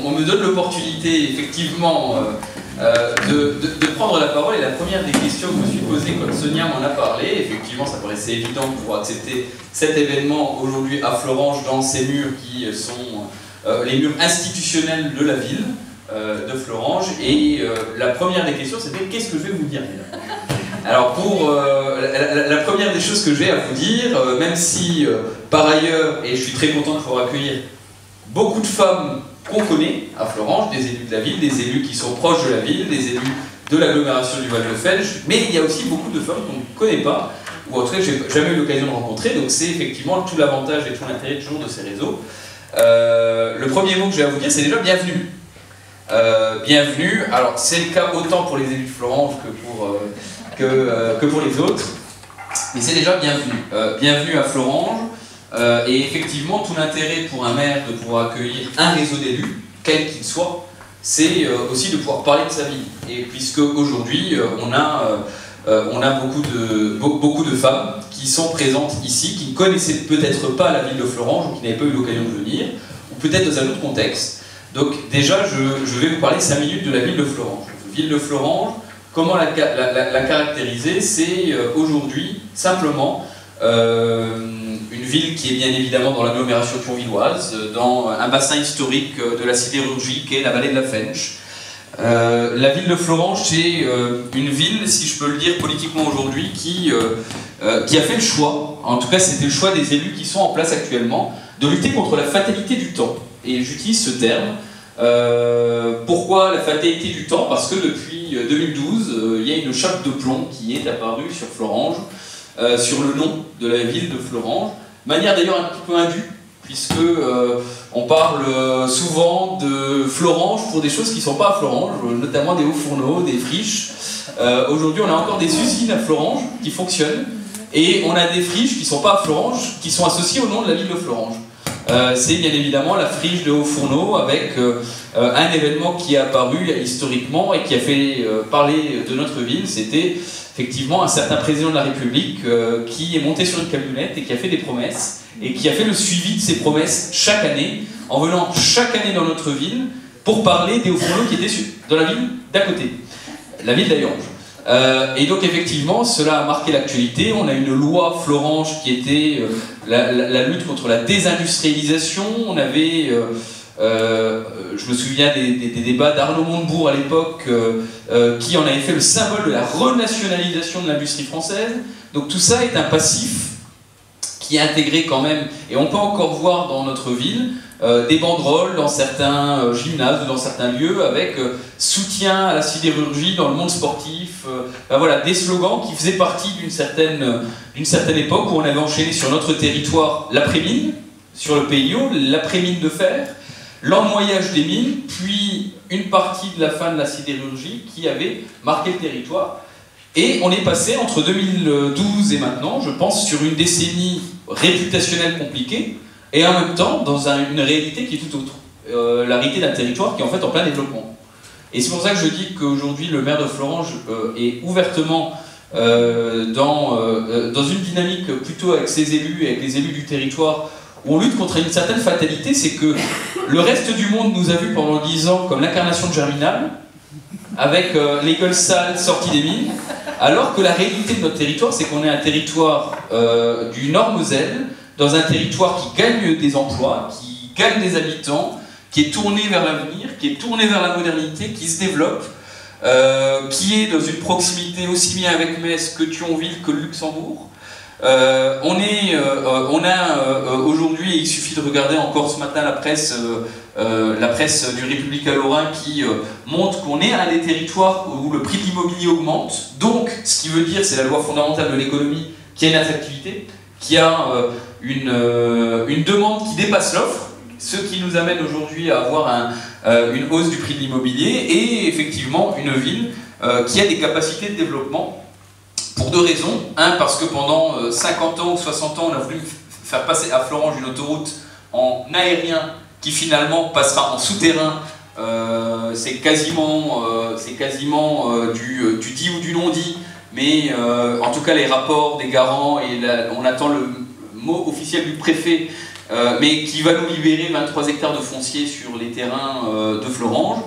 on me donne l'opportunité, effectivement, de prendre la parole. Et la première des questions que je me suis posée quand Sonia m'en a parlé, effectivement, ça paraissait évident pour accepter cet événement aujourd'hui à Florange, dans ces murs qui sont les murs institutionnels de la ville de Florange. Et la première des questions, c'était qu'est-ce que je vais vous dire? Alors pour la première des choses que j'ai à vous dire, même si par ailleurs, et je suis très content de pouvoir accueillir beaucoup de femmes qu'on connaît à Florange, des élus de la ville, des élus qui sont proches de la ville, des élus de l'agglomération du Val-de-Felge, mais il y a aussi beaucoup de femmes qu'on ne connaît pas, ou en tout cas j'ai jamais eu l'occasion de rencontrer, donc c'est effectivement tout l'avantage et tout l'intérêt toujours de ces réseaux. Le premier mot que j'ai à vous dire, c'est déjà bienvenue. Bienvenue, alors c'est le cas autant pour les élus de Florange que pour les autres, mais c'est déjà bienvenue. Bienvenue à Florange, et effectivement tout l'intérêt pour un maire de pouvoir accueillir un réseau d'élus, quel qu'il soit, c'est aussi de pouvoir parler de sa ville. Et puisque aujourd'hui on a beaucoup de femmes qui sont présentes ici, qui ne connaissaient peut-être pas la ville de Florange, ou qui n'avaient pas eu l'occasion de venir, ou peut-être dans un autre contexte. Donc déjà je vais vous parler 5 minutes de la ville de Florange. Ville de Florange, comment la caractériser? C'est aujourd'hui simplement une ville qui est bien évidemment dans l'agglomération thionvilloise, dans un bassin historique de la sidérurgie qui est la vallée de la Fensch. La ville de Florange, c'est une ville, si je peux le dire politiquement aujourd'hui, qui a fait le choix, en tout cas c'était le choix des élus qui sont en place actuellement, de lutter contre la fatalité du temps. Et j'utilise ce terme. Pourquoi la fatalité du temps? Parce que depuis 2012, il y a une chape de plomb qui est apparue sur Florange, sur le nom de la ville de Florange, manière d'ailleurs un petit peu indue, puisque on parle souvent de Florange pour des choses qui ne sont pas à Florange, notamment des hauts fourneaux, des friches. Aujourd'hui, on a encore des usines à Florange qui fonctionnent, et on a des friches qui ne sont pas à Florange, qui sont associées au nom de la ville de Florange. C'est bien évidemment la friche de Haut-Fourneau avec un événement qui est apparu historiquement et qui a fait parler de notre ville. C'était effectivement un certain président de la République qui est monté sur une camionnette et qui a fait des promesses et qui a fait le suivi de ces promesses chaque année, en venant chaque année dans notre ville pour parler des Hauts-Fourneaux qui étaient dans la ville d'à côté, la ville d'Aillange. Et donc effectivement, cela a marqué l'actualité. On a une loi Florange qui était la lutte contre la désindustrialisation. On avait, je me souviens des débats d'Arnaud Montebourg à l'époque, qui en avait fait le symbole de la renationalisation de l'industrie française. Donc tout ça est un passif qui est intégré quand même, et on peut encore voir dans notre ville des banderoles dans certains gymnases ou dans certains lieux avec soutien à la sidérurgie dans le monde sportif, voilà, des slogans qui faisaient partie d'une certaine époque où on avait enchaîné sur notre territoire l'après-mine, sur le PIO, l'après-mine de fer, l'emmoyage des mines, puis une partie de la fin de la sidérurgie qui avait marqué le territoire. Et on est passé entre 2012 et maintenant, je pense, sur une décennie réputationnelle compliquée, et en même temps dans une réalité qui est tout autre. La réalité d'un territoire qui est en fait en plein développement. Et c'est pour ça que je dis qu'aujourd'hui le maire de Florange est ouvertement dans une dynamique plutôt avec ses élus et avec les élus du territoire, où on lutte contre une certaine fatalité. C'est que le reste du monde nous a vus pendant 10 ans comme l'incarnation de Germinal, avec les gueules sales sorties des mines, alors que la réalité de notre territoire, c'est qu'on est un territoire du Nord-Moselle, dans un territoire qui gagne des emplois, qui gagne des habitants, qui est tourné vers l'avenir, qui est tourné vers la modernité, qui se développe, qui est dans une proximité aussi bien avec Metz que Thionville que Luxembourg. On a aujourd'hui, il suffit de regarder encore ce matin la presse du Républicain Lorrain qui montre qu'on est un des territoires où le prix de l'immobilier augmente, donc ce qui veut dire, c'est la loi fondamentale de l'économie, qui a une attractivité, qui a une demande qui dépasse l'offre, ce qui nous amène aujourd'hui à avoir une hausse du prix de l'immobilier et effectivement une ville qui a des capacités de développement pour 2 raisons. Un, parce que pendant 50 ans ou 60 ans, on a voulu faire passer à Florange une autoroute en aérien qui finalement passera en souterrain. C'est quasiment du dit ou du non dit, mais en tout cas les rapports des garants, et on attend le mot officiel du préfet mais qui va nous libérer 23 hectares de foncier sur les terrains de Florange,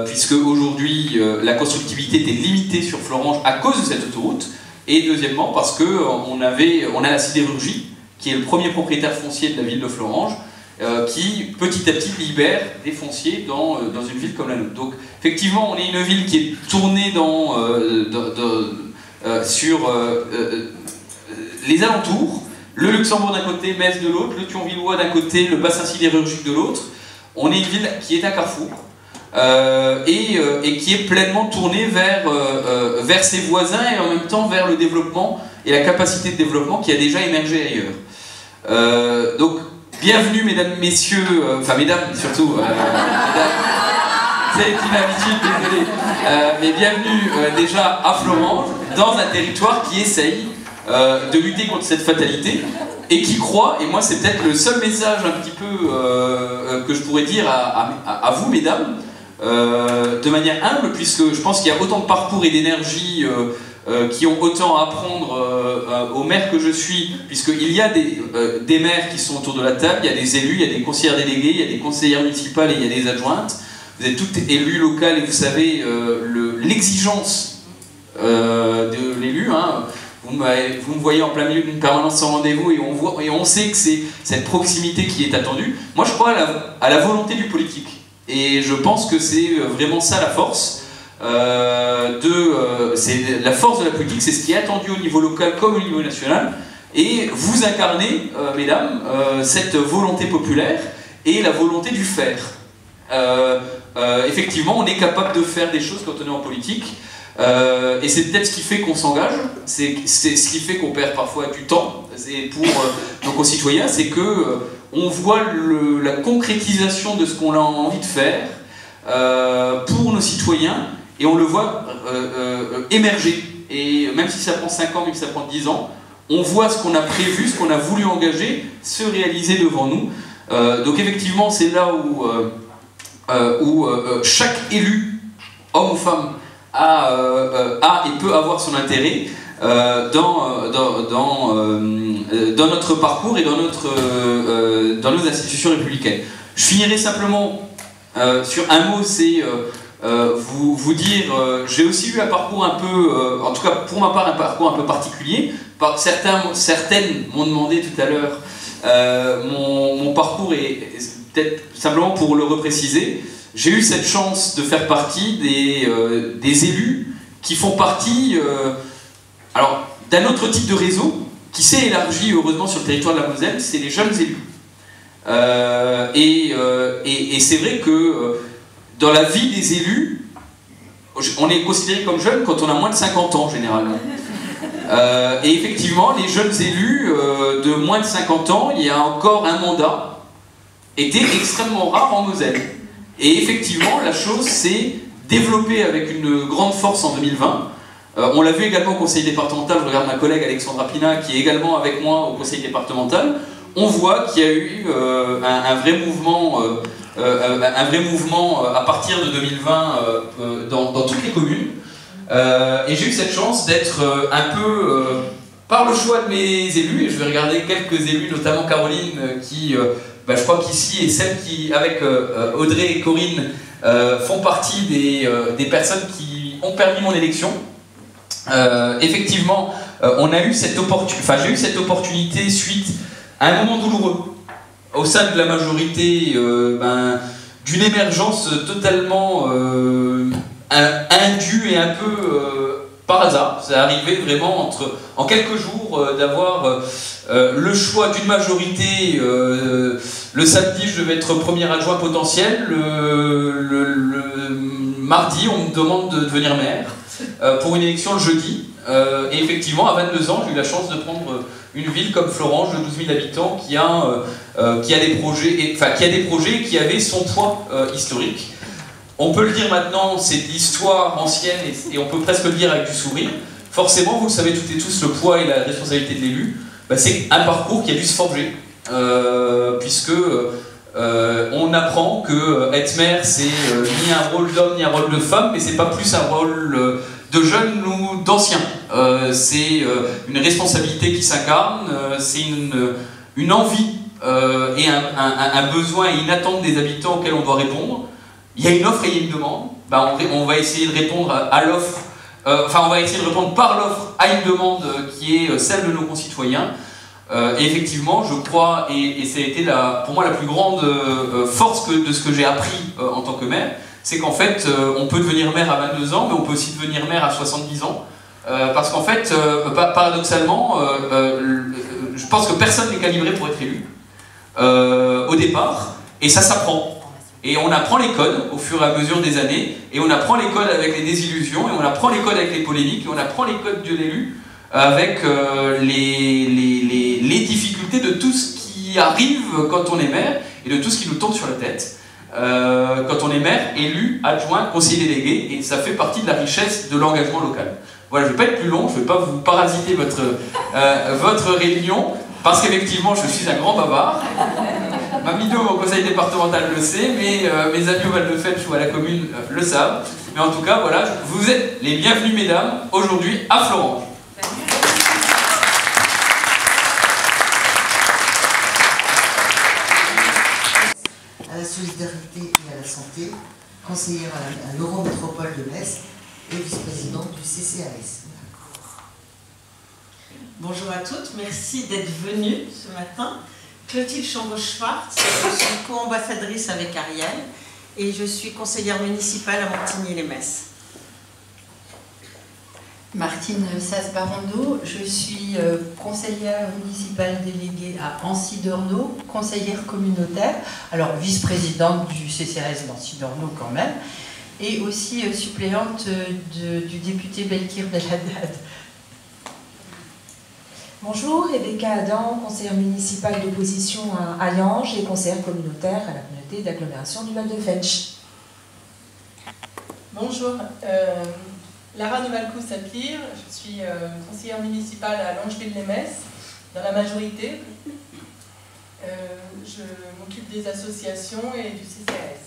puisque aujourd'hui la constructibilité était limitée sur Florange à cause de cette autoroute, et deuxièmement parce qu'on a la sidérurgie, qui est le premier propriétaire foncier de la ville de Florange, qui petit à petit libère des fonciers dans une ville comme la nôtre. Donc effectivement on est une ville qui est tournée sur les alentours, le Luxembourg d'un côté, Metz de l'autre, le Thionvillois d'un côté, le bassin sidérurgique de l'autre. On est une ville qui est un carrefour et qui est pleinement tournée vers ses voisins et en même temps vers le développement et la capacité de développement qui a déjà émergé ailleurs. Donc bienvenue mesdames, messieurs, enfin mesdames surtout, mesdames, c'est une habitude, désolé, mais bienvenue déjà à Florange, dans un territoire qui essaye de lutter contre cette fatalité et qui croit, et moi c'est peut-être le seul message un petit peu que je pourrais dire à vous mesdames, de manière humble, puisque je pense qu'il y a autant de parcours et d'énergie qui ont autant à apprendre aux maires que je suis, puisqu'il y a des maires qui sont autour de la table, il y a des élus, il y a des conseillères déléguées, il y a des conseillères municipales et il y a des adjointes. Vous êtes toutes élues locales et vous savez l'exigence de l'élu. Hein. Vous me voyez en plein milieu d'une permanence sans rendez-vous et on sait que c'est cette proximité qui est attendue. Moi je crois à la volonté du politique et je pense que c'est vraiment ça la force. C'est la force de la politique, c'est ce qui est attendu au niveau local comme au niveau national, et vous incarnez, mesdames, cette volonté populaire et la volonté du faire. Effectivement, on est capable de faire des choses quand on est en politique, et c'est peut-être ce qui fait qu'on s'engage, c'est ce qui fait qu'on perd parfois du temps, et pour nos concitoyens, c'est que on voit la concrétisation de ce qu'on a envie de faire pour nos citoyens, et on le voit émerger. Et même si ça prend 5 ans, même si ça prend 10 ans, on voit ce qu'on a prévu, ce qu'on a voulu engager, se réaliser devant nous. Donc effectivement, c'est là où chaque élu, homme ou femme, a et peut avoir son intérêt dans notre parcours et dans nos institutions républicaines. Je finirai simplement sur un mot, c'est vous dire, j'ai aussi eu un parcours un peu, en tout cas pour ma part un parcours un peu particulier. Certaines m'ont demandé tout à l'heure mon parcours, et peut-être simplement pour le repréciser, j'ai eu cette chance de faire partie des élus qui font partie d'un autre type de réseau qui s'est élargi heureusement sur le territoire de la Moselle, c'est les jeunes élus. Et c'est vrai que dans la vie des élus, on est considéré comme jeune quand on a moins de 50 ans généralement. Et effectivement, les jeunes élus de moins de 50 ans, il y a encore un mandat, étaient extrêmement rares en Moselle. Et effectivement, la chose s'est développée avec une grande force en 2020. On l'a vu également au conseil départemental, je regarde ma collègue Alexandra Pina qui est également avec moi au conseil départemental. On voit qu'il y a eu un vrai mouvement à partir de 2020 dans toutes les communes. Et j'ai eu cette chance d'être un peu, par le choix de mes élus, et je vais regarder quelques élus, notamment Caroline, qui, je crois qu'ici, et celle qui, avec Audrey et Corinne, font partie des personnes qui ont permis mon élection. Effectivement, j'ai eu cette opportunité suite à un moment douloureux au sein de la majorité, d'une émergence totalement indue et un peu par hasard. Ça arrivé vraiment en quelques jours d'avoir le choix d'une majorité. Le samedi, je devais être premier adjoint potentiel. Le mardi, on me demande de devenir maire pour une élection le jeudi. Et effectivement, à 22 ans, j'ai eu la chance de prendre une ville comme Florange de 12 000 habitants qui a des projets et qui avait son poids historique. On peut le dire maintenant, c'est de l'histoire ancienne et on peut presque le dire avec du sourire. Forcément, vous le savez toutes et tous, le poids et la responsabilité de l'élu, c'est un parcours qui a dû se forger. Puisque on apprend que être maire, c'est ni un rôle d'homme ni un rôle de femme, mais c'est pas plus un rôle de jeunes ou d'anciens. C'est une responsabilité qui s'incarne, c'est une envie et un besoin et une attente des habitants auxquels on doit répondre. Il y a une offre et il y a une demande. Ben, on va essayer de répondre à l'offre, on va essayer de répondre par l'offre à une demande qui est celle de nos concitoyens. Et effectivement, je crois, et ça a été pour moi la plus grande force de ce que j'ai appris en tant que maire, c'est qu'en fait, on peut devenir maire à 22 ans, mais on peut aussi devenir maire à 70 ans. Parce qu'en fait, paradoxalement, je pense que personne n'est calibré pour être élu au départ, et ça s'apprend. Et on apprend les codes au fur et à mesure des années, et on apprend les codes avec les désillusions, et on apprend les codes avec les polémiques, et on apprend les codes de l'élu avec les difficultés de tout ce qui arrive quand on est maire, et de tout ce qui nous tombe sur la tête. Quand on est maire, élu, adjoint, conseiller délégué, et ça fait partie de la richesse de l'engagement local. Voilà, je ne vais pas être plus long, je ne vais pas vous parasiter votre réunion, parce qu'effectivement, je suis un grand bavard. Ma vidéo au conseil départemental le sait, mais mes amis au Val-de-Fensch ou à la commune le savent. Mais en tout cas, voilà, vous êtes les bienvenus, mesdames, aujourd'hui à Florange. À la solidarité et à la santé, conseillère à l'Eurométropole de Metz et vice-présidente du CCAS. Bonjour à toutes, merci d'être venues ce matin. Clotilde Chambaud-Schwartz, je suis co-ambassadrice avec Ariel et je suis conseillère municipale à Montigny-les-Metz. Martine Sass-Barando, je suis conseillère municipale déléguée à Ancy-Dorneau, conseillère communautaire, alors vice-présidente du CCAS d'Ancy-Dorneau quand même, et aussi suppléante du député Belkir Belhaddad. Bonjour, Rebecca Adam, conseillère municipale d'opposition à Allange et conseillère communautaire à la communauté d'agglomération du Val-de-Fensch. Bonjour, Lara Novalco-Sapir, je suis conseillère municipale à Longeville-les-Metz, dans la majorité. Je m'occupe des associations et du CCAS.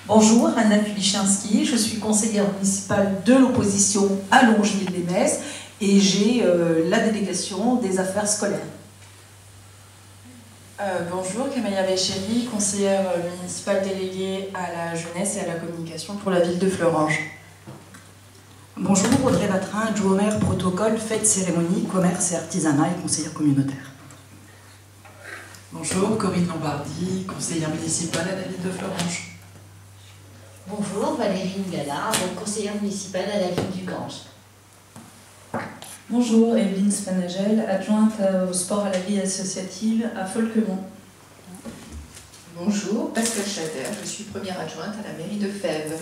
Bonjour, Anna Kulichinski, je suis conseillère municipale de l'opposition à Longeville-les-Metz et j'ai la délégation des affaires scolaires. Bonjour, Kamaya Béchéri, conseillère municipale déléguée à la jeunesse et à la communication pour la ville de Florange. Bonjour, Audrey Vatrin, adjoint au maire, protocole, fête, cérémonie, commerce et artisanat et conseillère communautaire. Bonjour, Corinne Lombardi, conseillère municipale à la ville de Florange. Bonjour, Valérie Ngala, conseillère municipale à la ville du Gange. Bonjour, Evelyne Spanagel, adjointe au sport à la vie associative à Folquemont. Bonjour, Pascal Chater, je suis première adjointe à la mairie de Fèves.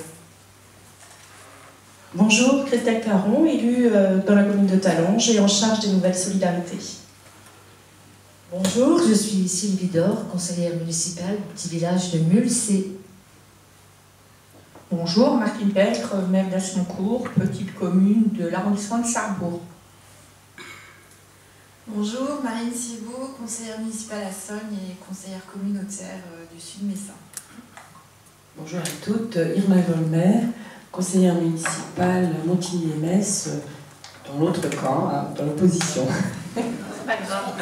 Bonjour, Christelle Caron, élue dans la commune de Talange et en charge des nouvelles solidarités. Bonjour, je suis Sylvie Dor, conseillère municipale du petit village de Mulsé. Bonjour, Martine Peltre, maire d'Asmoncourt, petite commune de l'arrondissement de Sarrebourg. Bonjour, Marine Cibot, conseillère municipale à Sogne et conseillère communautaire du Sud-Messin. Bonjour à toutes, Irma Volmer, conseillère municipale Montigny-les-Metz, dans l'autre camp, hein, dans l'opposition. C'est pas grave.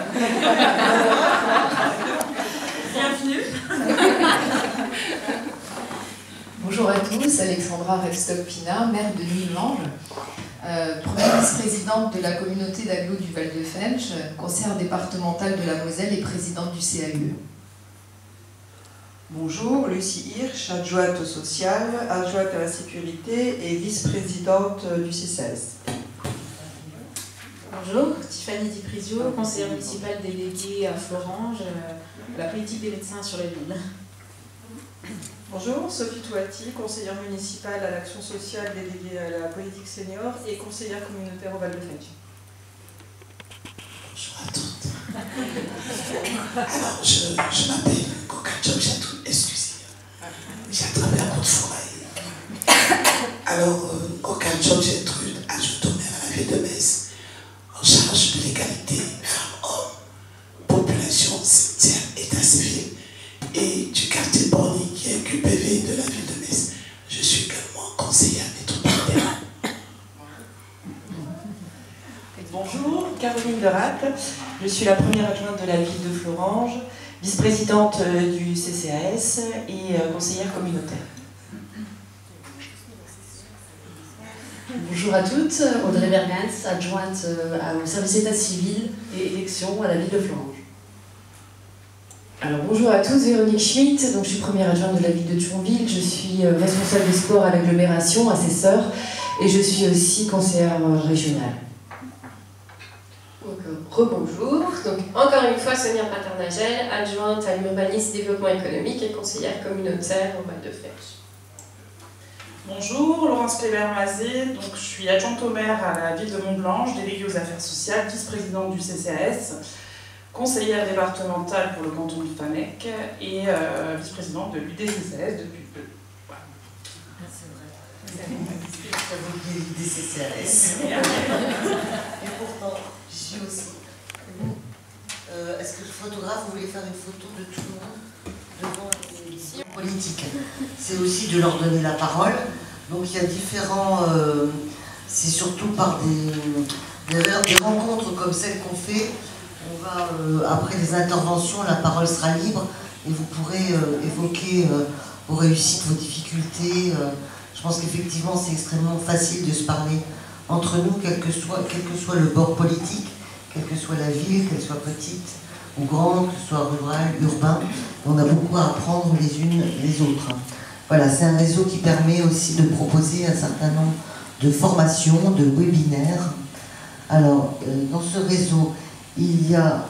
Bienvenue. Bonjour à tous, Alexandra Revstock-Pinard, maire de Nuit-Lange, première vice-présidente de la communauté d'agglo du Val-de-Fensch, conseillère départementale de la Moselle et présidente du CAUE. Bonjour, Lucie Hirsch, adjointe au social, adjointe à la sécurité et vice-présidente du CCAS. Bonjour, Tiffany Di Prisio, conseillère municipale déléguée à Florange, la politique des médecins sur la ville. Bonjour, Sophie Touati, conseillère municipale à l'action sociale déléguée à la politique senior et conseillère communautaire au Val-de-Fensch. Bonjour à toutes. Alors, je m'appelle Kokachok Chatou, excusez. J'ai attrapé un coup de fourraille. Alors, Kokachok Gertrude, adjointe au maire à la ville de Metz, en charge de l'égalité femmes-hommes, population, cimetière, état civil, et du quartier Borny qui est QPV de la ville de Metz. Je suis également conseillère métropolitaine. Bonjour, Caroline Derat, Je suis la première adjointe de la ville de Florange, vice-présidente du CCAS et conseillère communautaire. Bonjour à toutes, Audrey Bergans, adjointe au service état civil et élections à la ville de Florange. Alors bonjour à tous, Véronique Schmitt, donc je suis première adjointe de la ville de Thionville, je suis responsable des sports à l'agglomération, assesseur, et je suis aussi conseillère régionale. Rebonjour, donc encore une fois Sonia Paternagel, adjointe à l'urbanisme, développement économique et conseillère communautaire au Val-de-Fèche. Bonjour, Laurence Péber-Mazet, donc je suis adjointe au maire à la ville de Mont-Blanc, déléguée aux affaires sociales, vice-présidente du CCAS, conseillère départementale pour le canton de Fanec et vice-présidente de l'UDCCAS depuis peu. Voilà. Ça vaut l'UDCCAS. Et pourtant, j'y suis aussi. Est-ce que le photographe, vous voulez faire une photo de tout le monde devant les politiques? C'est aussi de leur donner la parole. Donc il y a différents... c'est surtout par des rencontres comme celles qu'on fait. On va, après les interventions, la parole sera libre et vous pourrez évoquer vos réussites, vos difficultés. Je pense qu'effectivement, c'est extrêmement facile de se parler entre nous, quel que soit le bord politique, quelle que soit la ville, qu'elle soit petite ou grande, que ce soit rural, urbain. On a beaucoup à apprendre les unes les autres. Voilà, c'est un réseau qui permet aussi de proposer un certain nombre de formations, de webinaires. Alors, dans ce réseau, il y a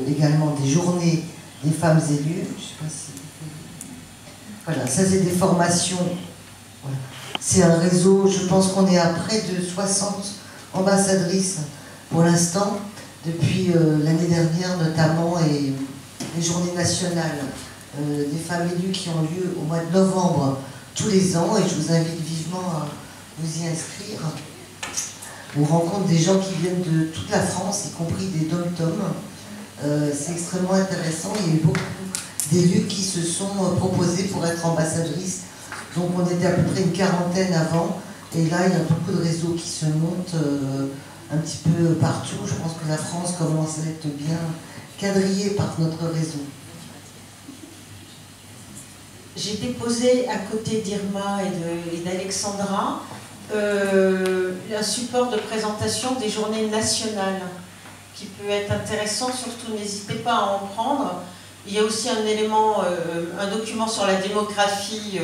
également des journées des femmes élues. Je sais pas si... Voilà, ça c'est des formations. Voilà. C'est un réseau, je pense qu'on est à près de 60 ambassadrices pour l'instant, depuis l'année dernière notamment, et les journées nationales des femmes élues qui ont lieu au mois de novembre tous les ans, et je vous invite vivement à vous y inscrire. On rencontre des gens qui viennent de toute la France, y compris des dom-toms. C'est extrêmement intéressant. Il y a eu beaucoup d'élus qui se sont proposés pour être ambassadrices. Donc on était à peu près une quarantaine avant. Et là, il y a beaucoup de réseaux qui se montent un petit peu partout. Je pense que la France commence à être bien quadrillée par notre réseau. J'ai déposé à côté d'Irma et d'Alexandra un support de présentation des journées nationales qui peut être intéressant, surtout n'hésitez pas à en prendre. Il y a aussi un élément, un document sur la démographie,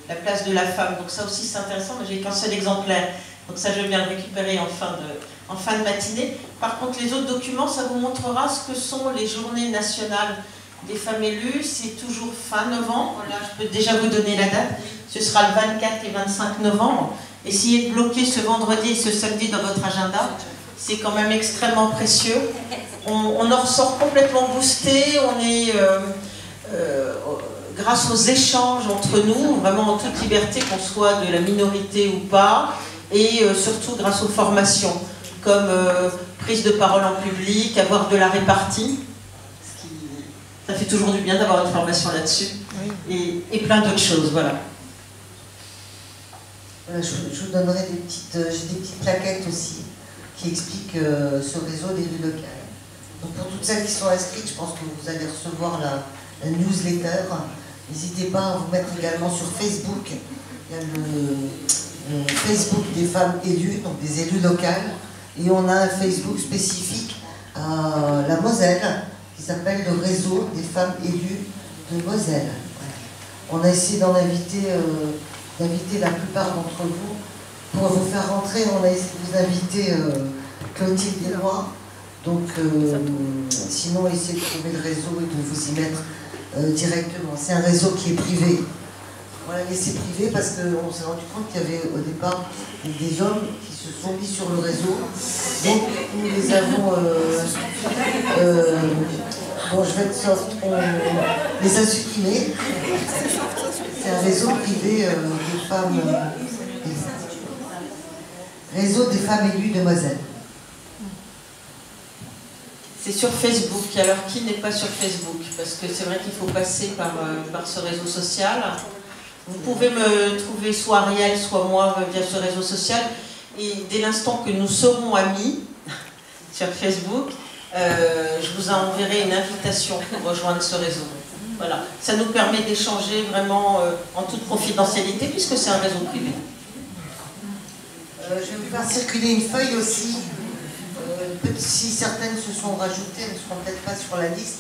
la place de la femme, donc ça aussi c'est intéressant, mais j'ai qu'un seul exemplaire, donc ça je vais bien le récupérer en fin de matinée. Par contre les autres documents, ça vous montrera ce que sont les journées nationales des femmes élues, c'est toujours fin novembre, là je peux déjà vous donner la date, ce sera le 24 et 25 novembre. Essayez de bloquer ce vendredi et ce samedi dans votre agenda, c'est quand même extrêmement précieux. On en ressort complètement boosté, on est, grâce aux échanges entre nous, vraiment en toute liberté, qu'on soit de la minorité ou pas, et surtout grâce aux formations, comme prise de parole en public, avoir de la répartie. Ça fait toujours du bien d'avoir une formation là-dessus, et plein d'autres choses, voilà. Voilà, je vous donnerai j'ai des petites plaquettes aussi qui expliquent ce réseau des rues locales. Donc pour toutes celles qui sont inscrites, je pense que vous allez recevoir la newsletter. N'hésitez pas à vous mettre également sur Facebook. Il y a le Facebook des femmes élues, donc des élus locales, et on a un Facebook spécifique à la Moselle qui s'appelle le réseau des femmes élues de Moselle. On a essayé d'en inviter la plupart d'entre vous. Pour vous faire rentrer, on a essayé de vous inviter Clotilde Deslois. Donc, sinon, essayez de trouver le réseau et de vous y mettre directement. C'est un réseau qui est privé. On l'a laissé privé parce qu'on s'est rendu compte qu'il y avait au départ des hommes qui se sont mis sur le réseau. Donc, nous les avons... bon, je vais être soft. On les a supprimés. C'est un réseau privé des femmes... réseau des femmes élues de Moselle. C'est sur Facebook. Alors, qui n'est pas sur Facebook? Parce que c'est vrai qu'il faut passer par ce réseau social. Vous pouvez me trouver soit Ariel, soit moi via ce réseau social. Et dès l'instant que nous serons amis sur Facebook, je vous enverrai une invitation pour rejoindre ce réseau. Voilà, ça nous permet d'échanger vraiment en toute confidentialité puisque c'est un réseau privé. Je vais vous faire circuler une feuille aussi. Si certaines se sont rajoutées, elles ne seront peut-être pas sur la liste.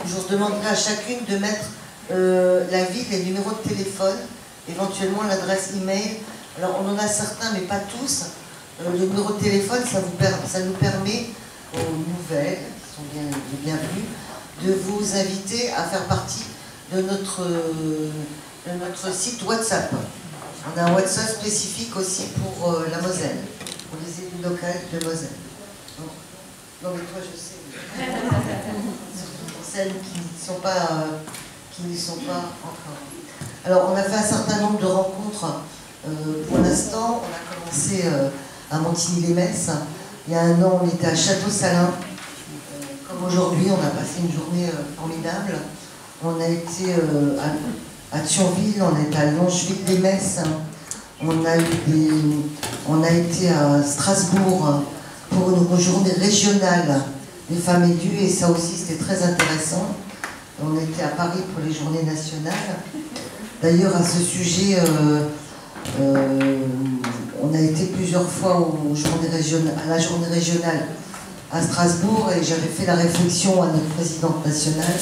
Je vous demanderai à chacune de mettre la ville, les numéros de téléphone, éventuellement l'adresse email. Alors on en a certains, mais pas tous. Le numéro de téléphone, ça nous permet aux nouvelles, qui sont bien bienvenues, de vous inviter à faire partie de notre site WhatsApp. On a un WhatsApp spécifique aussi pour la Moselle, pour les élus locaux de Moselle. Non mais toi je sais, surtout pour celles qui n'y sont pas encore. Alors on a fait un certain nombre de rencontres. Pour l'instant, on a commencé à Montigny-les-Metz. Il y a un an, on était à Château-Salin. Comme aujourd'hui, on a passé une journée formidable. On a été à Thionville, on a été à Longeville-les-Metz. On a été à Strasbourg pour une journée régionale des femmes élues, et ça aussi c'était très intéressant. On était à Paris pour les journées nationales. D'ailleurs, à ce sujet, on a été plusieurs fois à la journée régionale à Strasbourg, et j'avais fait la réflexion à notre présidente nationale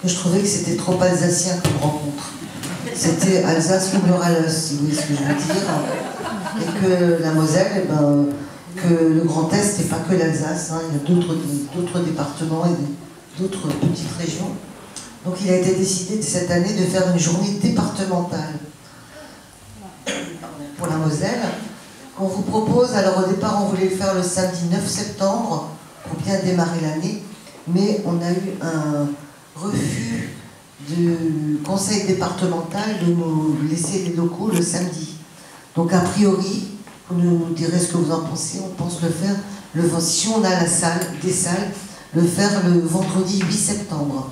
que je trouvais que c'était trop alsacien comme rencontre. C'était Alsace ou Loralus, si vous voyez ce que je veux dire, et que la Moselle, que le Grand Est, c'est pas que l'Alsace, hein, il y a d'autres départements et d'autres petites régions. Donc il a été décidé cette année de faire une journée départementale pour la Moselle, qu'on vous propose. Alors au départ on voulait le faire le samedi 9 septembre pour bien démarrer l'année, mais on a eu un refus du conseil départemental de nous laisser les locaux le samedi. Donc a priori, vous nous direz ce que vous en pensez, on pense le faire, si on a des salles, le faire le vendredi 8 septembre.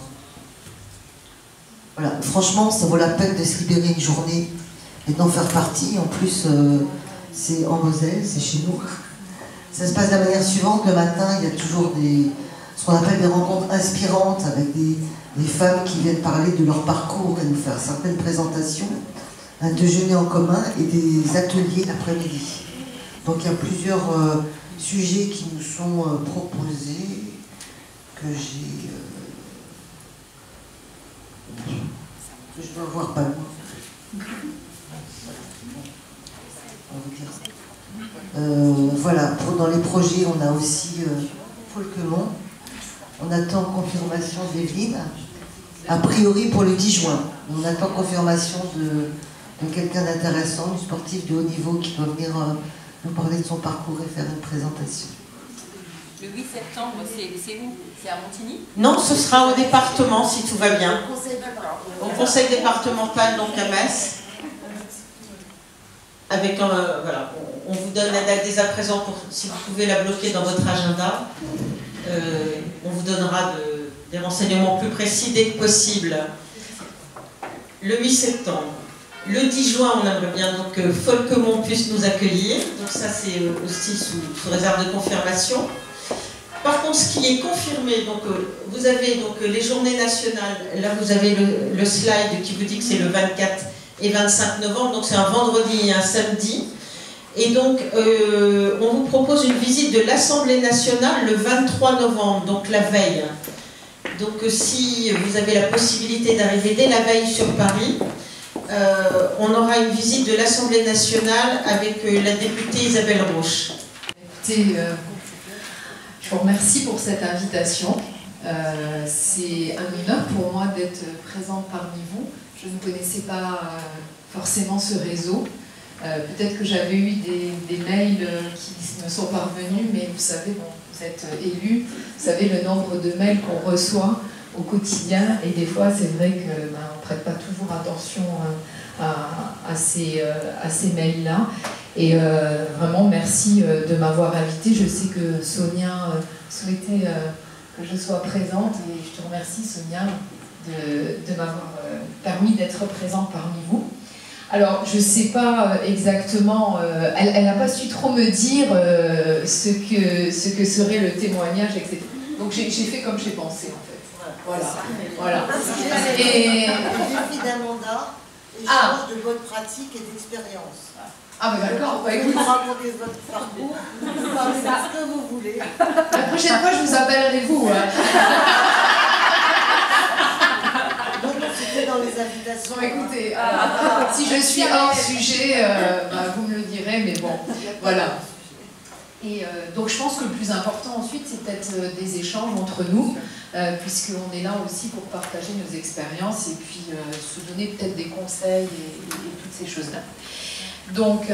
Voilà, franchement, ça vaut la peine de se libérer une journée et d'en faire partie. En plus, c'est en Moselle, c'est chez nous. Ça se passe de la manière suivante. Le matin, il y a toujours ce qu'on appelle des rencontres inspirantes avec des femmes qui viennent parler de leur parcours et nous faire certaines présentations, un déjeuner en commun et des ateliers l'après-midi. Donc il y a plusieurs sujets qui nous sont proposés, que je dois voir pas loin. On va vous dire ça. Voilà, dans les projets, on a aussi Folquemont. On attend confirmation d'Evelyne, a priori pour le 10 juin. On attend confirmation de quelqu'un d'intéressant, une sportive de haut niveau qui doit venir nous parler de son parcours et faire une présentation. Le 8 septembre, c'est où? C'est à Montigny? Non, ce sera au département si tout va bien. Au conseil départemental, donc à Metz. Avec voilà, on vous donne la date dès à présent pour, si vous pouvez la bloquer dans votre agenda. On vous donnera des renseignements plus précis dès que possible. Le 8 septembre. Le 10 juin, on aimerait bien donc que Folquemont puisse nous accueillir. Donc ça, c'est aussi sous réserve de confirmation. Par contre, ce qui est confirmé, donc vous avez donc les journées nationales. Là, vous avez le slide qui vous dit que c'est le 24 et 25 novembre. Donc c'est un vendredi et un samedi. Et donc, on vous propose une visite de l'Assemblée nationale le 23 novembre, donc la veille. Donc si vous avez la possibilité d'arriver dès la veille sur Paris, on aura une visite de l'Assemblée nationale avec la députée Isabelle Roche. Écoutez, je vous remercie pour cette invitation. C'est un honneur pour moi d'être présente parmi vous. Je ne connaissais pas forcément ce réseau. Peut-être que j'avais eu des mails qui me sont parvenus, mais vous savez, bon, vous êtes élus, vous savez le nombre de mails qu'on reçoit au quotidien, et des fois c'est vrai qu'on ne prête pas toujours attention à ces mails-là. Et vraiment merci de m'avoir invitée. Je sais que Sonia souhaitait que je sois présente, et je te remercie Sonia de m'avoir permis d'être présente parmi vous. Alors, je ne sais pas exactement, elle n'a pas su trop me dire ce que serait le témoignage, etc. Donc j'ai fait comme j'ai pensé en fait. Voilà. Voilà. Et... Le défi d'un mandat, échange de bonnes pratiques et d'expérience. Ah ben d'accord, bah, écoute. Vous racontez votre parcours, vous parlez de ce que vous voulez. La prochaine fois, je vous appellerai vous. Non, c'était dans les invitations. Bon, écoutez, si je suis hors sujet, vous me le direz, mais bon, voilà. Et donc je pense que le plus important ensuite, c'est peut-être des échanges entre nous, puisqu'on est là aussi pour partager nos expériences et puis se donner peut-être des conseils et toutes ces choses-là. Donc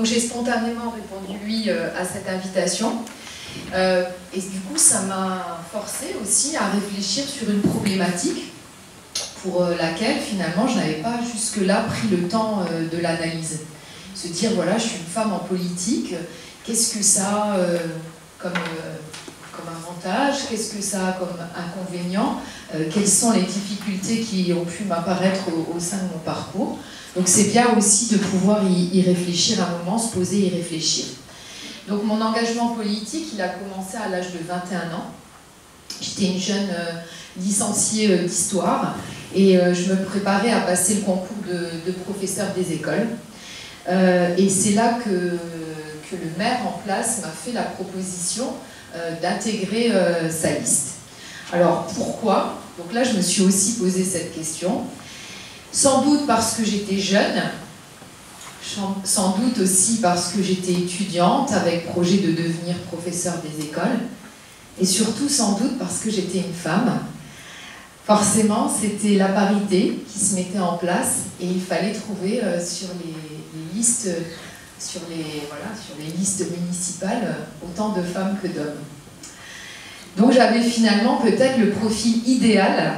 j'ai spontanément répondu oui à cette invitation. Et du coup, ça m'a forcé aussi à réfléchir sur une problématique pour laquelle finalement je n'avais pas jusque-là pris le temps de l'analyse. Se dire, voilà, je suis une femme en politique, qu'est-ce que ça a comme avantage, qu'est-ce que ça a comme inconvénient, quelles sont les difficultés qui ont pu m'apparaître au sein de mon parcours. Donc c'est bien aussi de pouvoir y réfléchir un moment, se poser et y réfléchir. Donc mon engagement politique, il a commencé à l'âge de 21 ans. J'étais une jeune licenciée d'histoire et je me préparais à passer le concours de professeur des écoles. Et c'est là que le maire en place m'a fait la proposition d'intégrer sa liste. Alors pourquoi? Donc là je me suis aussi posé cette question. Sans doute parce que j'étais jeune, sans doute aussi parce que j'étais étudiante avec projet de devenir professeur des écoles, et surtout sans doute parce que j'étais une femme. Forcément, c'était la parité qui se mettait en place et il fallait trouver sur les listes, sur les listes municipales autant de femmes que d'hommes. Donc j'avais finalement peut-être le profil idéal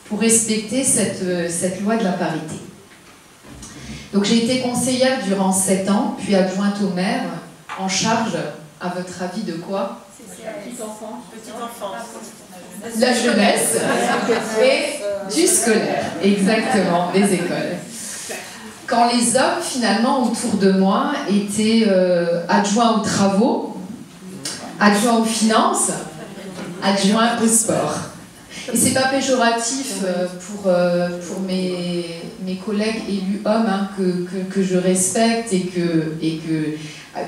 pour respecter cette loi de la parité. Donc j'ai été conseillère durant 7 ans, puis adjointe au maire, en charge, à votre avis, de quoi? Petite enfance. La jeunesse et du scolaire, exactement, des écoles. Quand les hommes, finalement, autour de moi, étaient adjoints aux travaux, adjoints aux finances, adjoints au sport. Et c'est pas péjoratif pour mes collègues élus hommes hein, que je respecte et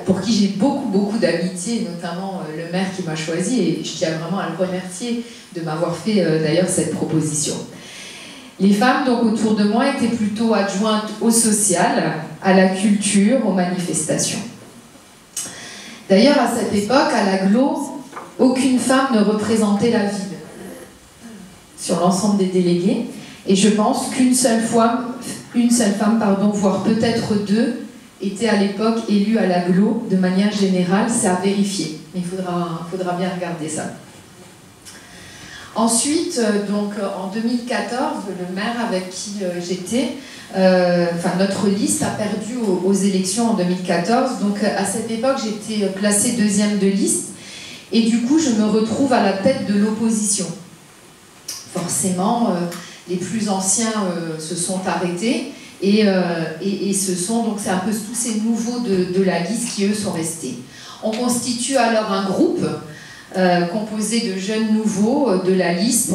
pour qui j'ai beaucoup d'amitié, notamment le maire qui m'a choisi, et je tiens vraiment à le remercier de m'avoir fait d'ailleurs cette proposition. Les femmes donc autour de moi étaient plutôt adjointes au social, à la culture, aux manifestations. D'ailleurs à cette époque, à l'Aglo, aucune femme ne représentait la ville sur l'ensemble des délégués, et je pense qu'une seule femme, voire peut-être 2, étaient à l'époque élues à l'Aglo de manière générale. C'est à vérifier, mais il faudra bien regarder ça. Ensuite, donc en 2014, le maire avec qui j'étais, notre liste a perdu aux élections en 2014, donc à cette époque j'étais placée 2e de liste, et du coup je me retrouve à la tête de l'opposition. Forcément, les plus anciens se sont arrêtés et ce sont donc c'est un peu tous ces nouveaux de la liste qui eux sont restés. On constitue alors un groupe composé de jeunes nouveaux de la liste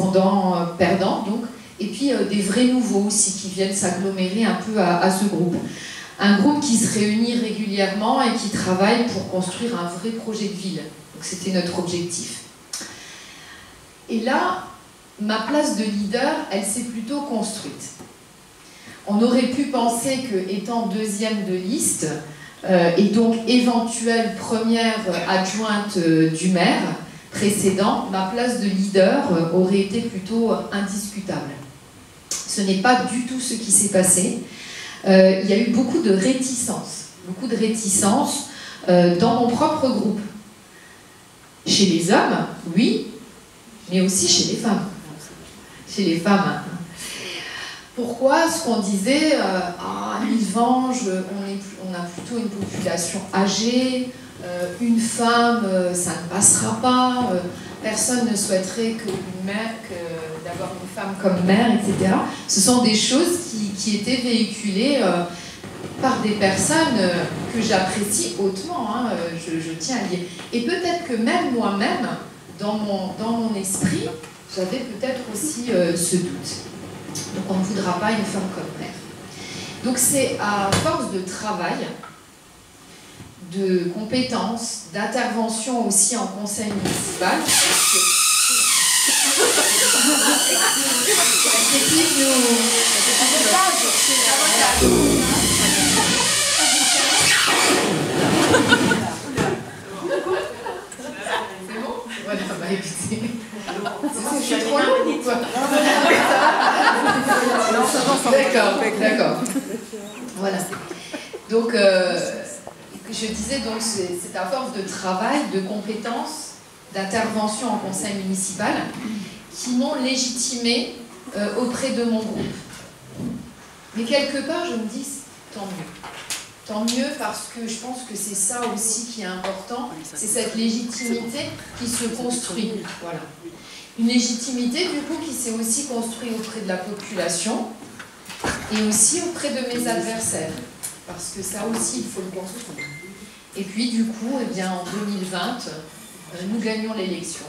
perdant donc, et puis des vrais nouveaux aussi qui viennent s'agglomérer un peu à ce groupe. Un groupe qui se réunit régulièrement et qui travaille pour construire un vrai projet de ville. Donc c'était notre objectif. Et là, ma place de leader, elle s'est plutôt construite. On aurait pu penser que, étant 2e de liste, et donc éventuelle première adjointe du maire précédent, ma place de leader aurait été plutôt indiscutable. Ce n'est pas du tout ce qui s'est passé. Il y a eu beaucoup de réticences dans mon propre groupe. Chez les hommes, oui, mais aussi chez les femmes. Chez les femmes. Pourquoi ce qu'on disait, à Mivange, on a plutôt une population âgée, une femme, ça ne passera pas, personne ne souhaiterait d'avoir une femme comme mère, etc. Ce sont des choses qui étaient véhiculées par des personnes que j'apprécie hautement, hein, je tiens à dire. Et peut-être que même moi-même, dans mon esprit, j'avais peut-être aussi ce doute. Donc on ne voudra pas une femme comme mère. Donc c'est à force de travail, de compétences, d'intervention aussi en conseil municipal. C'est bon? Voilà, bah écoutez. Je suis trop longue ou quoi? D'accord. Voilà. Donc, je disais, donc, c'est à force de travail, de compétences, d'intervention en conseil municipal qui m'ont légitimée auprès de mon groupe. Mais quelque part, je me dis, tant mieux. Tant mieux parce que je pense que c'est ça aussi qui est important, c'est cette légitimité qui se construit. Voilà. Une légitimité, du coup, qui s'est aussi construite auprès de la population et aussi auprès de mes adversaires. Parce que ça aussi, il faut le construire. Et puis, du coup, eh bien, en 2020, nous gagnons l'élection.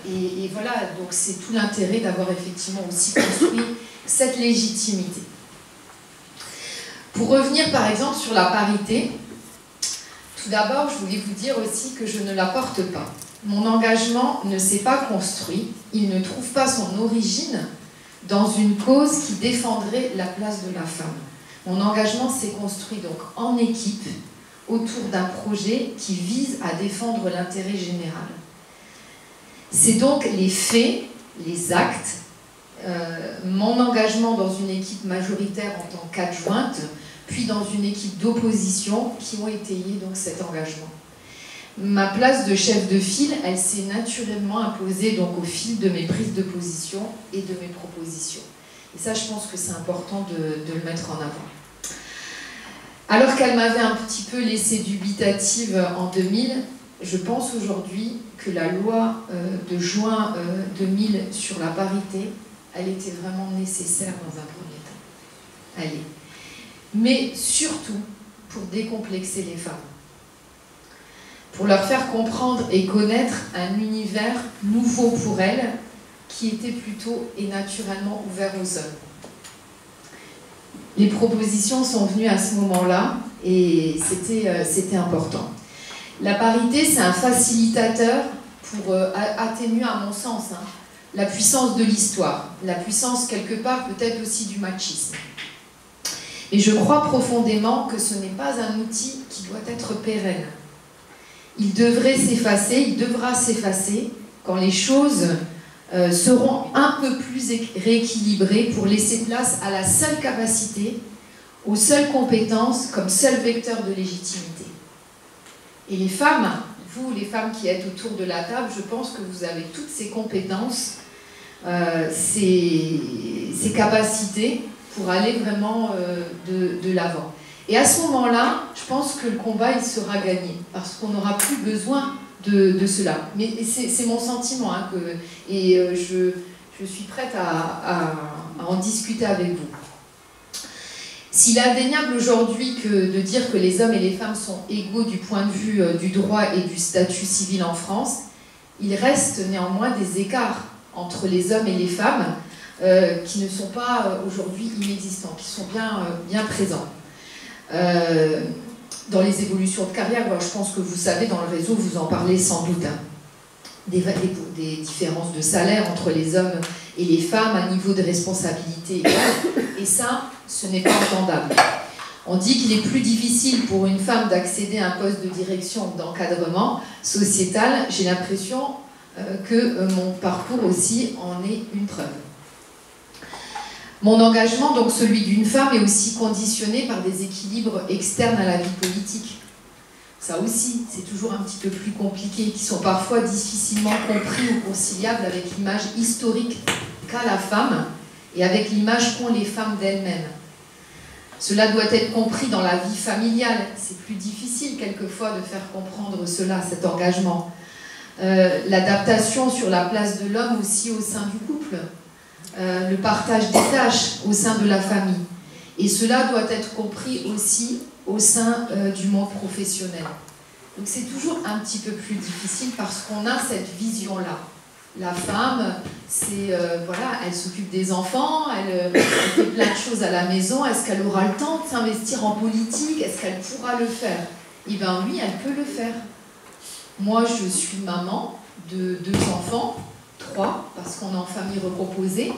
Et voilà, donc c'est tout l'intérêt d'avoir effectivement aussi construit cette légitimité. Pour revenir, par exemple, sur la parité, tout d'abord, je voulais vous dire aussi que je ne la porte pas. Mon engagement ne s'est pas construit, il ne trouve pas son origine dans une cause qui défendrait la place de la femme. Mon engagement s'est construit donc en équipe autour d'un projet qui vise à défendre l'intérêt général. C'est donc les faits, les actes, mon engagement dans une équipe majoritaire en tant qu'adjointe, puis dans une équipe d'opposition qui ont étayé donc cet engagement. Ma place de chef de file, elle s'est naturellement imposée donc au fil de mes prises de position et de mes propositions. Et ça, je pense que c'est important de le mettre en avant. Alors qu'elle m'avait un petit peu laissée dubitative en 2000, je pense aujourd'hui que la loi de juin 2000 sur la parité, elle était vraiment nécessaire dans un premier temps. Elle est. Mais surtout pour décomplexer les femmes. Pour leur faire comprendre et connaître un univers nouveau pour elles qui était plutôt et naturellement ouvert aux hommes. Les propositions sont venues à ce moment-là et c'était important. La parité, c'est un facilitateur pour atténuer, à mon sens, la puissance de l'histoire, la puissance quelque part peut-être aussi du machisme. Et je crois profondément que ce n'est pas un outil qui doit être pérenne. Il devrait s'effacer, il devra s'effacer quand les choses seront un peu plus rééquilibrées pour laisser place à la seule capacité, aux seules compétences comme seul vecteur de légitimité. Et les femmes, vous les femmes qui êtes autour de la table, je pense que vous avez toutes ces compétences, ces capacités pour aller vraiment de l'avant. Et à ce moment-là, je pense que le combat il sera gagné, parce qu'on n'aura plus besoin de cela. Mais c'est mon sentiment, je suis prête à en discuter avec vous. S'il est indéniable aujourd'hui de dire que les hommes et les femmes sont égaux du point de vue du droit et du statut civil en France, il reste néanmoins des écarts entre les hommes et les femmes qui ne sont pas aujourd'hui inexistants, qui sont bien présents. Dans les évolutions de carrière, je pense que vous savez, dans le réseau, vous en parlez sans doute, des différences de salaire entre les hommes et les femmes, à niveau de responsabilité. Et ça, ce n'est pas entendable. On dit qu'il est plus difficile pour une femme d'accéder à un poste de direction ou d'encadrement sociétal. J'ai l'impression que mon parcours aussi en est une preuve. Mon engagement, donc celui d'une femme, est aussi conditionné par des équilibres externes à la vie politique. Ça aussi, c'est toujours un petit peu plus compliqué, qui sont parfois difficilement compris ou conciliables avec l'image historique qu'a la femme et avec l'image qu'ont les femmes d'elles-mêmes. Cela doit être compris dans la vie familiale. C'est plus difficile quelquefois de faire comprendre cela, cet engagement. L'adaptation sur la place de l'homme aussi au sein du couple. Le partage des tâches au sein de la famille. Et cela doit être compris aussi au sein du monde professionnel. Donc c'est toujours un petit peu plus difficile parce qu'on a cette vision-là. La femme, c'est voilà, elle s'occupe des enfants, elle fait plein de choses à la maison. Est-ce qu'elle aura le temps de s'investir en politique? Est-ce qu'elle pourra le faire? Eh bien oui, elle peut le faire. Moi, je suis maman de 2 enfants, 3, parce qu'on est en famille recomposée.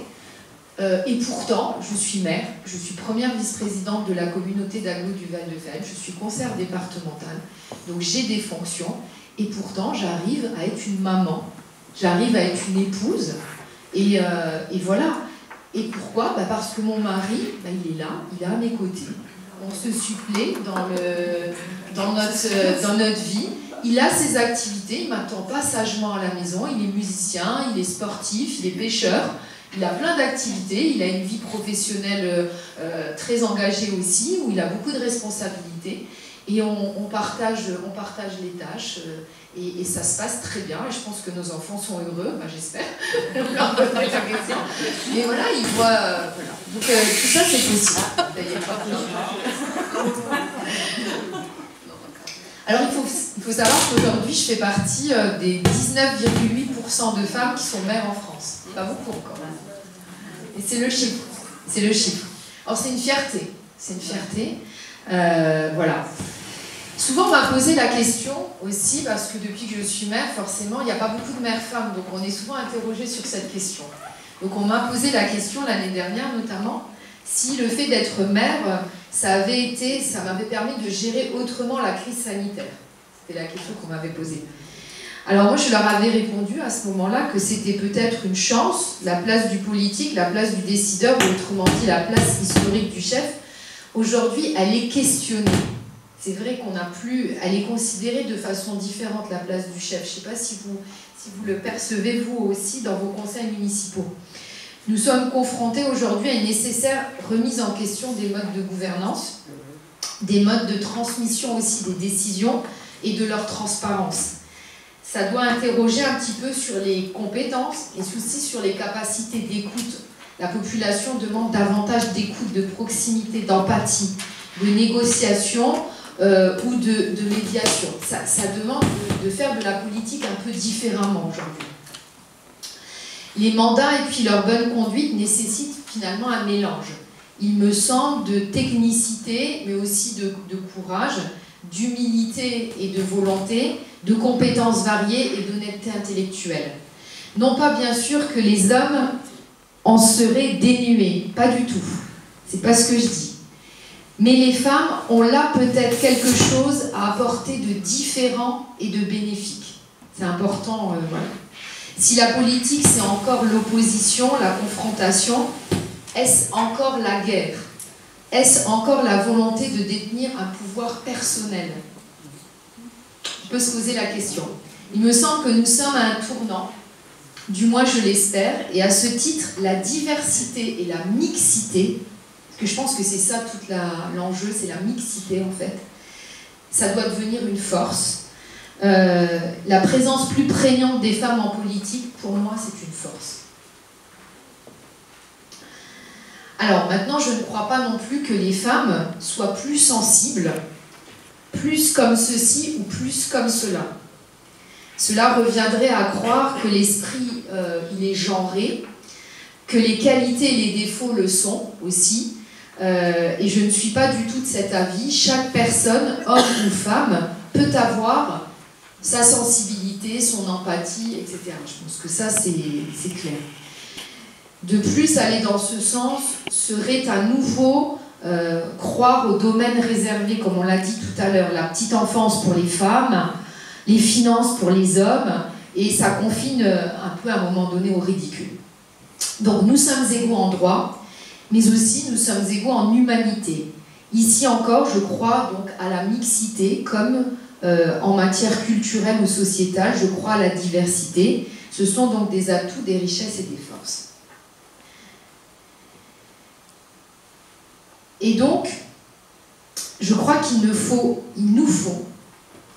Et pourtant, je suis maire, je suis première vice-présidente de la communauté d'agglo du Val-de-Fennes, je suis conseillère départementale, donc j'ai des fonctions, et pourtant j'arrive à être une maman, j'arrive à être une épouse, et voilà. Et pourquoi? Parce que mon mari, il est là, il est à mes côtés, on se supplée dans notre vie, il a ses activités, il ne m'attend pas sagement à la maison, il est musicien, il est sportif, il est pêcheur. Il a plein d'activités, il a une vie professionnelle très engagée aussi, où il a beaucoup de responsabilités. Et on partage les tâches, et ça se passe très bien. Et je pense que nos enfants sont heureux, j'espère. Mais voilà, ils voient... voilà. Donc tout ça, c'est possible. Alors il faut savoir qu'aujourd'hui, je fais partie des 19,8% de femmes qui sont mères en France. Pas beaucoup encore. Et c'est le chiffre. C'est le chiffre. Alors c'est une fierté. C'est une fierté. Voilà. Souvent on m'a posé la question aussi, parce que depuis que je suis mère, forcément, il n'y a pas beaucoup de mères femmes, donc on est souvent interrogé sur cette question. Donc on m'a posé la question l'année dernière notamment, si le fait d'être mère, ça m'avait permis de gérer autrement la crise sanitaire. C'était la question qu'on m'avait posée. Alors moi, je leur avais répondu à ce moment-là que c'était peut-être une chance, la place du politique, la place du décideur, ou autrement dit, la place historique du chef. Aujourd'hui, elle est questionnée. C'est vrai qu'on n'a plus... Elle est considérée de façon différente, la place du chef. Je ne sais pas si vous le percevez, vous aussi, dans vos conseils municipaux. Nous sommes confrontés aujourd'hui à une nécessaire remise en question des modes de gouvernance, des modes de transmission aussi des décisions et de leur transparence. Ça doit interroger un petit peu sur les compétences et aussi sur les capacités d'écoute. La population demande davantage d'écoute, de proximité, d'empathie, de négociation ou de médiation. Ça demande de faire de la politique un peu différemment aujourd'hui. Les mandats et puis leur bonne conduite nécessitent finalement un mélange. Il me semble de technicité, mais aussi de courage, d'humilité et de volonté, de compétences variées et d'honnêteté intellectuelle. Non pas bien sûr que les hommes en seraient dénués, pas du tout. C'est pas ce que je dis. Mais les femmes ont là peut-être quelque chose à apporter de différent et de bénéfique. C'est important, voilà. Si la politique c'est encore l'opposition, la confrontation, est-ce encore la guerre? Est-ce encore la volonté de détenir un pouvoir personnel? On peut se poser la question. Il me semble que nous sommes à un tournant, du moins je l'espère, et à ce titre, la diversité et la mixité, parce que je pense que c'est ça tout l'enjeu, c'est la mixité en fait, ça doit devenir une force. La présence plus prégnante des femmes en politique, pour moi, c'est une force. Alors maintenant, je ne crois pas non plus que les femmes soient plus sensibles, plus comme ceci ou plus comme cela. Cela reviendrait à croire que l'esprit, il est genré, que les qualités et les défauts le sont aussi, et je ne suis pas du tout de cet avis. Chaque personne, homme ou femme, peut avoir sa sensibilité, son empathie, etc. Je pense que ça, c'est clair. De plus, aller dans ce sens serait à nouveau croire au domaine réservé, comme on l'a dit tout à l'heure, la petite enfance pour les femmes, les finances pour les hommes, et ça confine un peu à un moment donné au ridicule. Donc nous sommes égaux en droit, mais aussi nous sommes égaux en humanité. Ici encore, je crois donc à la mixité, comme en matière culturelle ou sociétale, je crois à la diversité. Ce sont donc des atouts, des richesses et des forces. Et donc, je crois qu'il nous faut,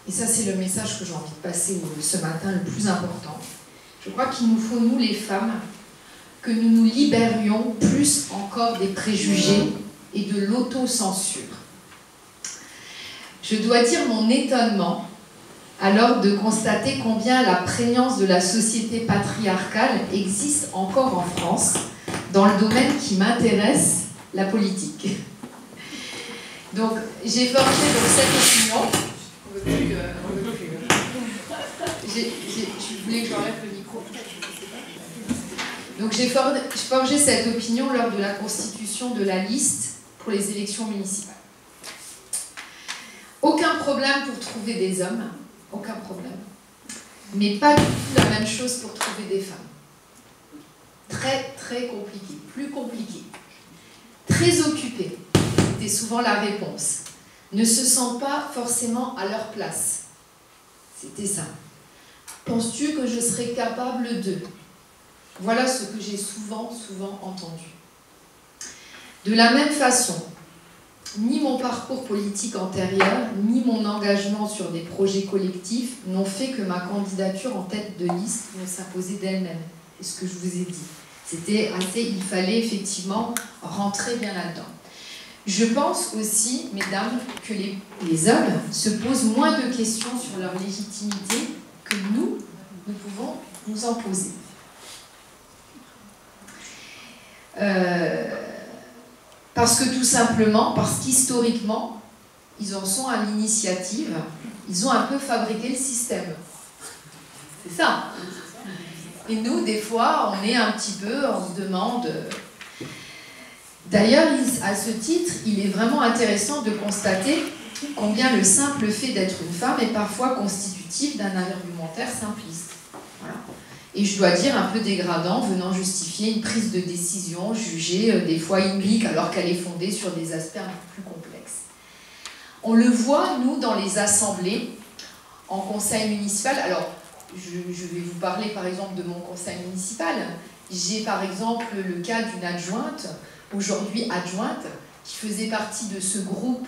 et ça c'est le message que j'ai envie de passer ce matin le plus important, je crois qu'il nous faut, nous les femmes, que nous nous libérions plus encore des préjugés et de l'autocensure. Je dois dire mon étonnement alors de constater combien la prégnance de la société patriarcale existe encore en France dans le domaine qui m'intéresse, la politique. Donc j'ai forgé cette opinion. Je voulais que j'enlève le micro. Donc j'ai forgé cette opinion lors de la constitution de la liste pour les élections municipales. Aucun problème pour trouver des hommes, aucun problème. Mais pas du tout la même chose pour trouver des femmes. Très, très compliqué, plus compliqué. Très occupés, c'était souvent la réponse. Ne se sentent pas forcément à leur place. C'était ça. Penses-tu que je serais capable de? Voilà ce que j'ai souvent entendu. De la même façon, ni mon parcours politique antérieur, ni mon engagement sur des projets collectifs n'ont fait que ma candidature en tête de liste ne s'imposait d'elle-même. C'est ce que je vous ai dit. C'était assez, il fallait effectivement rentrer bien là-dedans. Je pense aussi, mesdames, que les hommes se posent moins de questions sur leur légitimité que nous pouvons nous en poser. Parce que tout simplement, parce qu'historiquement, ils en sont à l'initiative, ils ont un peu fabriqué le système. C'est ça. Et nous, des fois, on est un petit peu, on se demande... D'ailleurs, à ce titre, il est vraiment intéressant de constater combien le simple fait d'être une femme est parfois constitutif d'un argumentaire simpliste. Voilà. Et je dois dire un peu dégradant, venant justifier une prise de décision jugée des fois inique alors qu'elle est fondée sur des aspects un peu plus complexes. On le voit, nous, dans les assemblées, en conseil municipal. Alors, je vais vous parler par exemple de mon conseil municipal. J'ai par exemple le cas d'une adjointe, aujourd'hui adjointe, qui faisait partie de ce groupe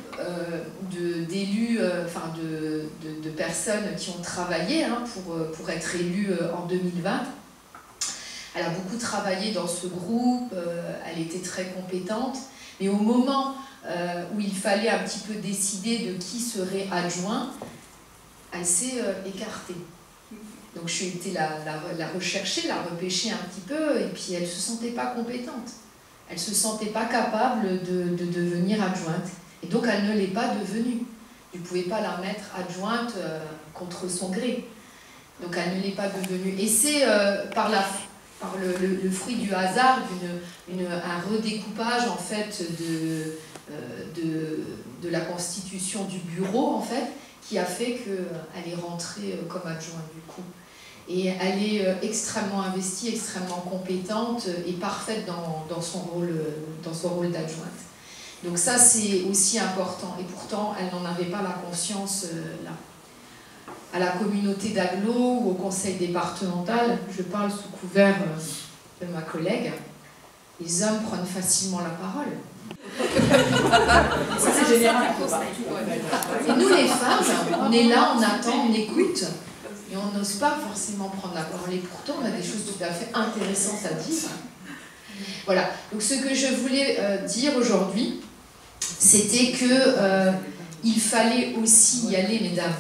d'élus, enfin de personnes qui ont travaillé pour être élues en 2020. Elle a beaucoup travaillé dans ce groupe, elle était très compétente, mais au moment où il fallait un petit peu décider de qui serait adjoint, elle s'est écartée. Donc j'ai été la rechercher, la repêcher un petit peu, et puis elle ne se sentait pas compétente. Elle ne se sentait pas capable de devenir adjointe. Et donc elle ne l'est pas devenue. Je ne pouvais pas la mettre adjointe contre son gré. Donc elle ne l'est pas devenue. Et c'est par le fruit du hasard, un redécoupage en fait de la constitution du bureau en fait, qui a fait qu'elle est rentrée comme adjointe du coup. Et elle est extrêmement investie, extrêmement compétente et parfaite dans son rôle d'adjointe. Donc ça, c'est aussi important. Et pourtant, elle n'en avait pas la conscience là. À la communauté d'agglo ou au conseil départemental, je parle sous couvert de ma collègue, les hommes prennent facilement la parole. Ça, c'est général. Et nous, les femmes, on est là, on attend, on écoute. Et on n'ose pas forcément prendre la parole. Et pourtant, on a des choses tout à fait intéressantes à dire. Voilà. Donc, ce que je voulais dire aujourd'hui, c'était qu'il fallait aussi y aller, mesdames.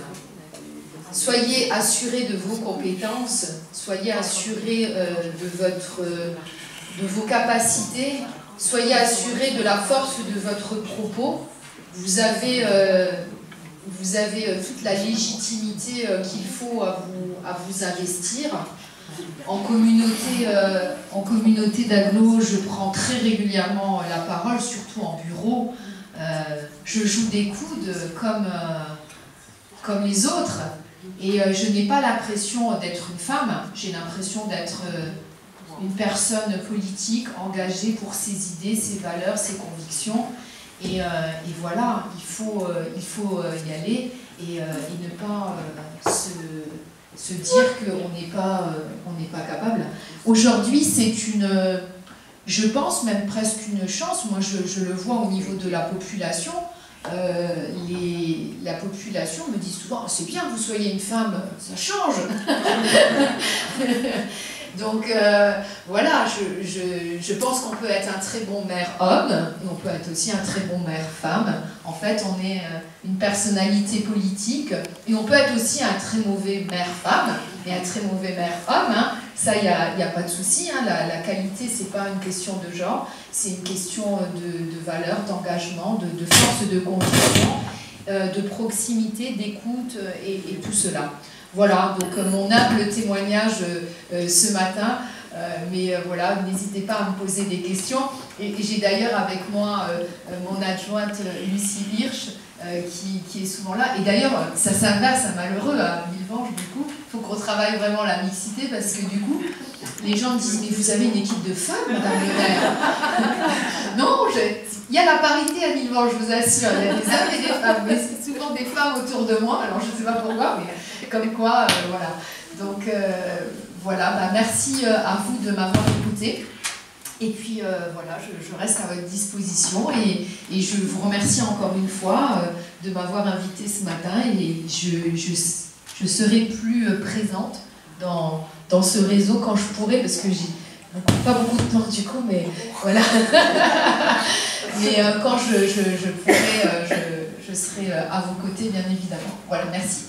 Soyez assurées de vos compétences, soyez assurées de vos capacités, soyez assurées de la force de votre propos. Vous avez toute la légitimité qu'il faut à vous investir. En communauté d'agglo, je prends très régulièrement la parole, surtout en bureau. Je joue des coudes comme les autres. Et je n'ai pas l'impression d'être une femme, j'ai l'impression d'être une personne politique engagée pour ses idées, ses valeurs, ses convictions. Et voilà, il faut y aller et ne pas se dire qu'on n'est pas capable. Aujourd'hui, c'est je pense même presque une chance. Moi, je le vois au niveau de la population. La population me dit souvent « c'est bien que vous soyez une femme, ça change ». Donc voilà, je pense qu'on peut être un très bon maire homme, et on peut être aussi un très bon maire femme. En fait, on est une personnalité politique, et on peut être aussi un très mauvais maire femme, et un très mauvais maire homme. Hein. Ça, il n'y a pas de souci. Hein. La qualité, c'est pas une question de genre, c'est une question de valeur, d'engagement, de force de conviction, de proximité, d'écoute et tout cela. Voilà, donc mon humble témoignage ce matin, mais voilà, n'hésitez pas à me poser des questions. Et j'ai d'ailleurs avec moi mon adjointe Lucie Hirsch, qui est souvent là. Et d'ailleurs, ça s'inverse à malheureux à Villevange, du coup. Il faut qu'on travaille vraiment la mixité, parce que du coup, les gens me disent « Mais vous avez une équipe de femmes, madame le maire ?» Non, il y a la parité à Villevange, je vous assure. Il y a des hommes et des femmes, mais c'est souvent des femmes autour de moi. Alors, je ne sais pas pourquoi, mais comme quoi, voilà. Donc, voilà, bah, merci à vous de m'avoir écouté. Et puis, voilà, je reste à votre disposition. Et je vous remercie encore une fois de m'avoir invité ce matin. Et je serai plus présente dans ce réseau quand je pourrai, parce que j'ai pas beaucoup de temps du coup, mais voilà. Mais quand je pourrai, je serai à vos côtés, bien évidemment. Voilà, merci.